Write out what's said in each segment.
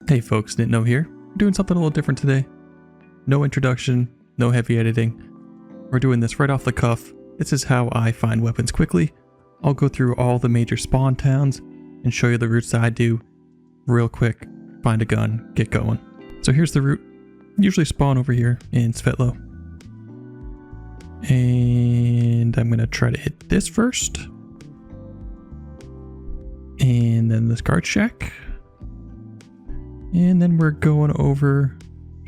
Hey folks, Nitno here. We're doing something a little different today. No introduction, no heavy editing. We're doing this right off the cuff. This is how I find weapons quickly. I'll go through all the major spawn towns and show you the routes that I do real quick. Find a gun, get going. So here's the route. Usually spawn over here in Svetlo. And I'm gonna try to hit this first. And then this guard shack. And then we're going over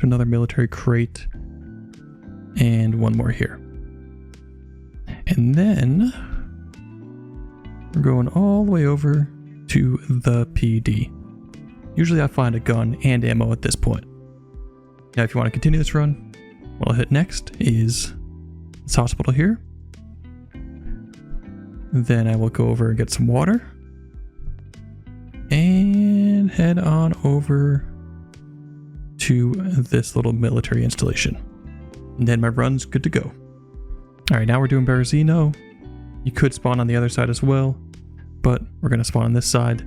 to another military crate. And one more here. And then we're going all the way over to the PD. Usually I find a gun and ammo at this point. Now if you want to continue this run, what I'll hit next is this hospital here. Then I will go over and get some water. And head on over to this little military installation. And then my run's good to go. Alright, now we're doing Berezino. You could spawn on the other side as well, but we're going to spawn on this side.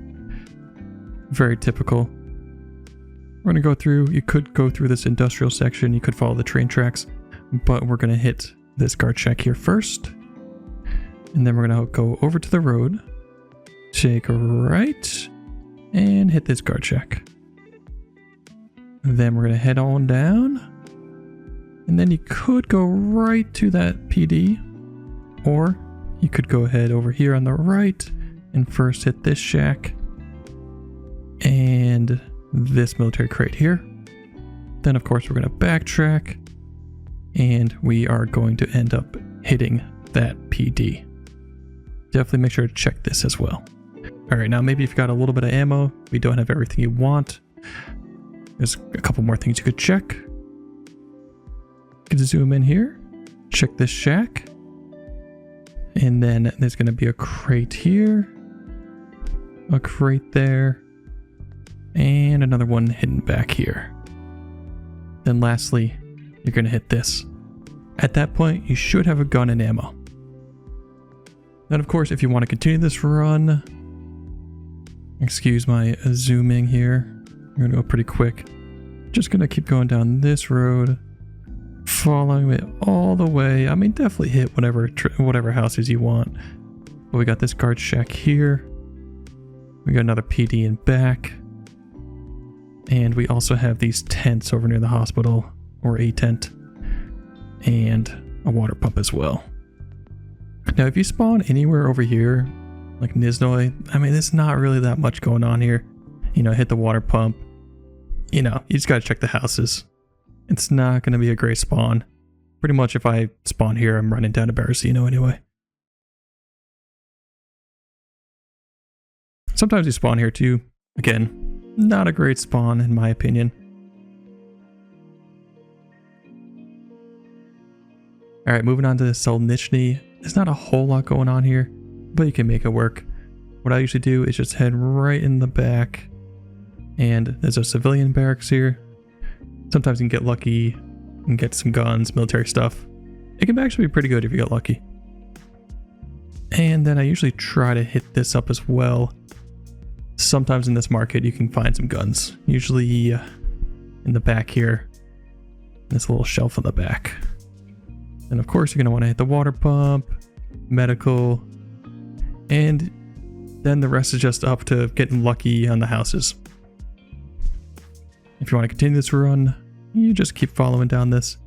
Very typical. We're going to go through, you could go through this industrial section, you could follow the train tracks, but we're going to hit this guard shack here first. And then we're going to go over to the road, take a right, and hit this guard shack. Then we're going to head on down. And then you could go right to that PD. Or you could go ahead over here on the right and first hit this shack. And this military crate here. Then of course we're going to backtrack. And we are going to end up hitting that PD. Definitely make sure to check this as well. Alright, now maybe if you've got a little bit of ammo, we don't have everything you want. There's a couple more things you could check. You can zoom in here, check this shack. And then there's going to be a crate here, a crate there, and another one hidden back here. Then lastly, you're going to hit this. At that point, you should have a gun and ammo. Then of course, if you want to continue this run, excuse my zooming here. I'm going to go pretty quick. Just going to keep going down this road, following it all the way. I mean, definitely hit whatever houses you want. But we got this guard shack here. We got another PD in back. And we also have these tents over near the hospital, or a tent, and a water pump as well. Now, if you spawn anywhere over here, like Nitno, I mean, there's not really that much going on here. You know, hit the water pump. You know, you just gotta check the houses. It's not gonna be a great spawn. Pretty much if I spawn here, I'm running down to Berezino anyway. Sometimes you spawn here too. Again, not a great spawn in my opinion. Alright, moving on to Solnechny. There's not a whole lot going on here, but you can make it work. What I usually do is just head right in the back, and there's a civilian barracks here. Sometimes you can get lucky and get some guns, military stuff. It can actually be pretty good if you get lucky. And then I usually try to hit this up as well. Sometimes in this market you can find some guns, usually in the back here, this little shelf on the back. And of course you're going to want to hit the water pump, medical, and then the rest is just up to getting lucky on the houses. If you want to continue this run, you just keep following down this.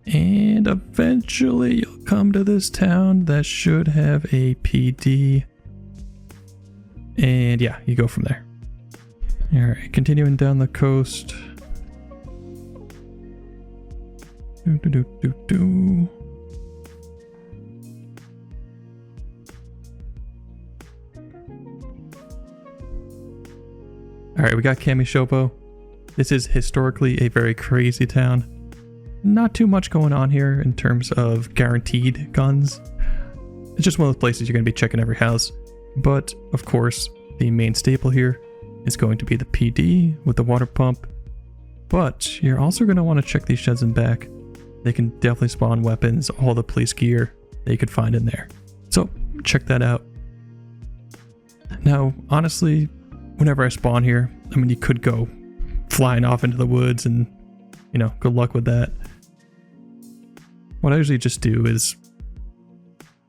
And eventually you'll come to this town that should have a PD. And yeah, you go from there. Alright, continuing down the coast. Alright, we got Kamyshovo. This is historically a very crazy town. Not too much going on here in terms of guaranteed guns. It's just one of those places you're going to be checking every house. But, of course, the main staple here is going to be the PD with the water pump. But you're also going to want to check these sheds in back. They can definitely spawn weapons, all the police gear that you could find in there. So, check that out. Now, honestly, whenever I spawn here, I mean, you could go flying off into the woods and, you know, good luck with that. What I usually just do is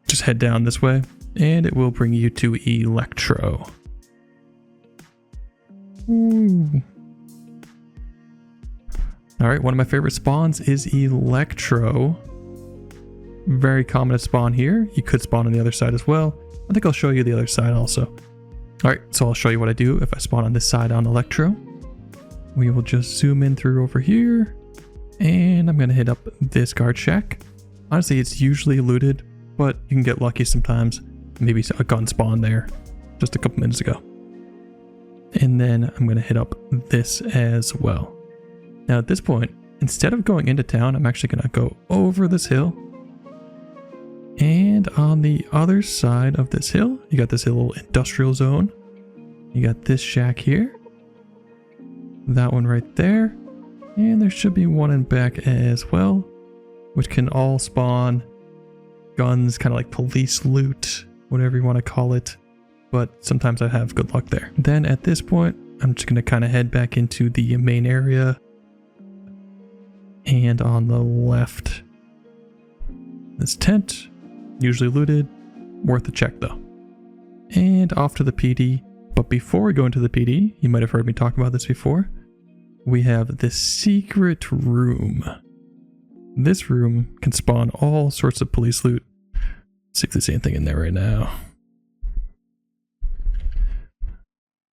just head down this way and it will bring you to Elektro. Ooh. Alright, one of my favorite spawns is Elektro. Very common to spawn here. You could spawn on the other side as well. I think I'll show you the other side also. Alright, so I'll show you what I do if I spawn on this side on Elektro. We will just zoom in through over here. And I'm going to hit up this guard shack. Honestly, it's usually looted, but you can get lucky sometimes. Maybe a gun spawned there just a couple minutes ago. And then I'm going to hit up this as well. Now at this point, instead of going into town, I'm actually going to go over this hill. And on the other side of this hill, you got this little industrial zone. You got this shack here. That one right there. And there should be one in back as well, which can all spawn guns, kind of like police loot, whatever you want to call it. But sometimes I have good luck there. Then at this point, I'm just going to kind of head back into the main area. And on the left, this tent, usually looted, worth a check though. And off to the PD. But before we go into the PD, you might have heard me talk about this before. We have this secret room. This room can spawn all sorts of police loot. Let's see if there's anything in there right now.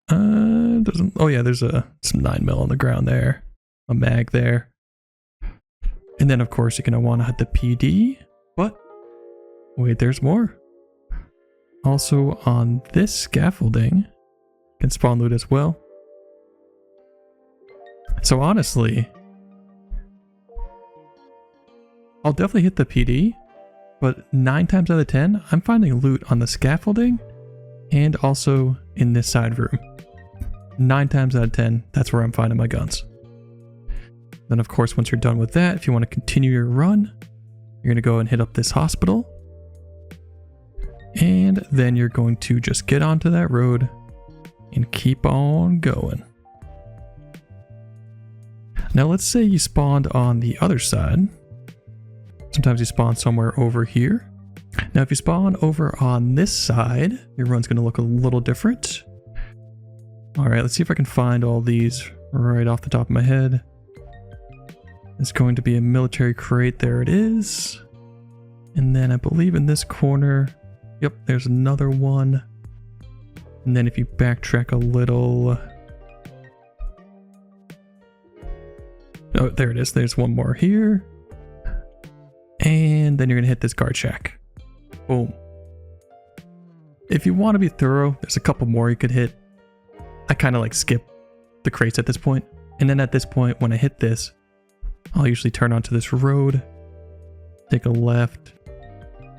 Doesn't. Oh yeah, there's some 9mm on the ground there, a mag there, and then of course you're gonna want to hit the PD. But wait, there's more. Also on this scaffolding can spawn loot as well. So honestly, I'll definitely hit the PD, but 9 times out of 10, I'm finding loot on the scaffolding and also in this side room. 9 times out of 10, that's where I'm finding my guns. Then of course, once you're done with that, if you want to continue your run, you're going to go and hit up this hospital. And then you're going to just get onto that road and keep on going. Now let's say you spawned on the other side. Sometimes you spawn somewhere over here. Now if you spawn over on this side, your run's going to look a little different. Alright, let's see if I can find all these right off the top of my head. It's going to be a military crate, there it is. And then I believe in this corner, yep, there's another one. And then if you backtrack a little... Oh, there it is, there's one more here. And then you're gonna hit this guard shack. Boom. If you want to be thorough, there's a couple more you could hit. I kind of like skip the crates at this point. And then at this point, when I hit this, I'll usually turn onto this road, take a left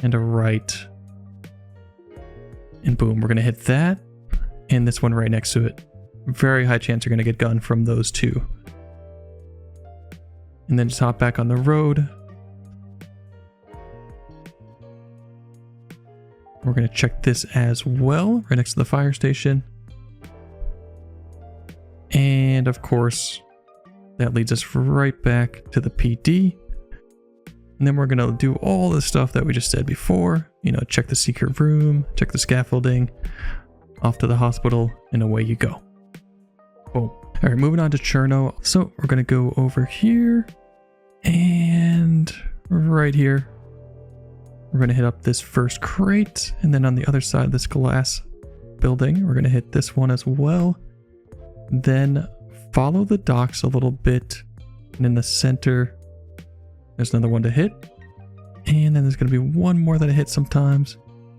and a right. And boom, we're going to hit that and this one right next to it. Very high chance you're going to get gun from those two. And then just hop back on the road. We're going to check this as well, right next to the fire station. And of course, that leads us right back to the PD. And then we're going to do all the stuff that we just said before. You know, check the secret room, check the scaffolding, off to the hospital, and away you go. Boom. All right, moving on to Cherno. So we're going to go over here and right here. We're going to hit up this first crate. And then on the other side of this glass building, we're going to hit this one as well. Then follow the docks a little bit, and in the center there's another one to hit, and then there's going to be one more that I hit sometimes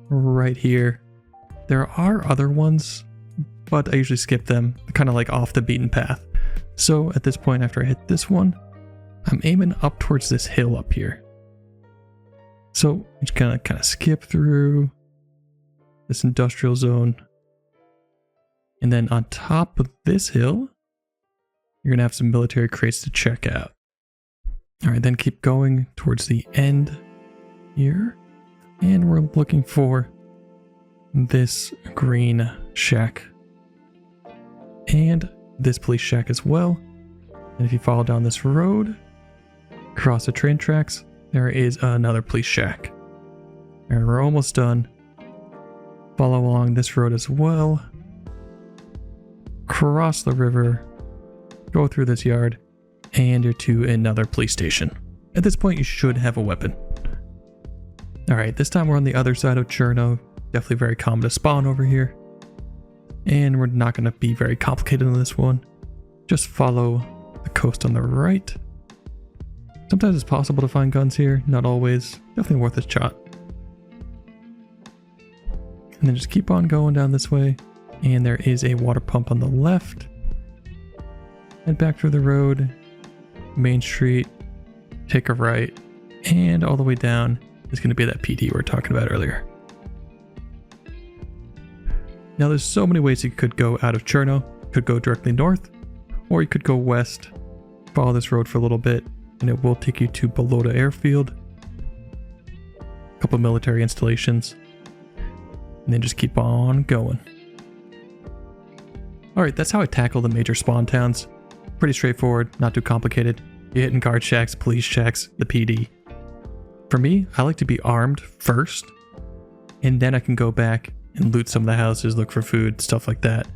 right here. There are other ones, but I usually skip them, kind of like off the beaten path. So at this point, after I hit this one, I'm aiming up towards this hill up here. So I'm just gonna kind of skip through this industrial zone. And then on top of this hill, you're going to have some military crates to check out. All right, then keep going towards the end here. And we're looking for this green shack. And this police shack as well. And if you follow down this road, across the train tracks, there is another police shack. And we're almost done. Follow along this road as well. Cross the river, go through this yard, and you're to another police station. At this point, you should have a weapon. Alright, this time we're on the other side of Cherno. Definitely very common to spawn over here. And we're not going to be very complicated on this one. Just follow the coast on the right. Sometimes it's possible to find guns here, not always. Definitely worth a shot. And then just keep on going down this way. And there is a water pump on the left. Head back through the road, Main Street, take a right, and all the way down is going to be that PD we were talking about earlier. Now there's so many ways you could go out of Cherno. You could go directly north, or you could go west, follow this road for a little bit, and it will take you to below the airfield. A couple military installations, and then just keep on going. Alright, that's how I tackle the major spawn towns. Pretty straightforward, not too complicated. You're hitting guard shacks, police shacks, the PD. For me, I like to be armed first, and then I can go back and loot some of the houses, look for food, stuff like that.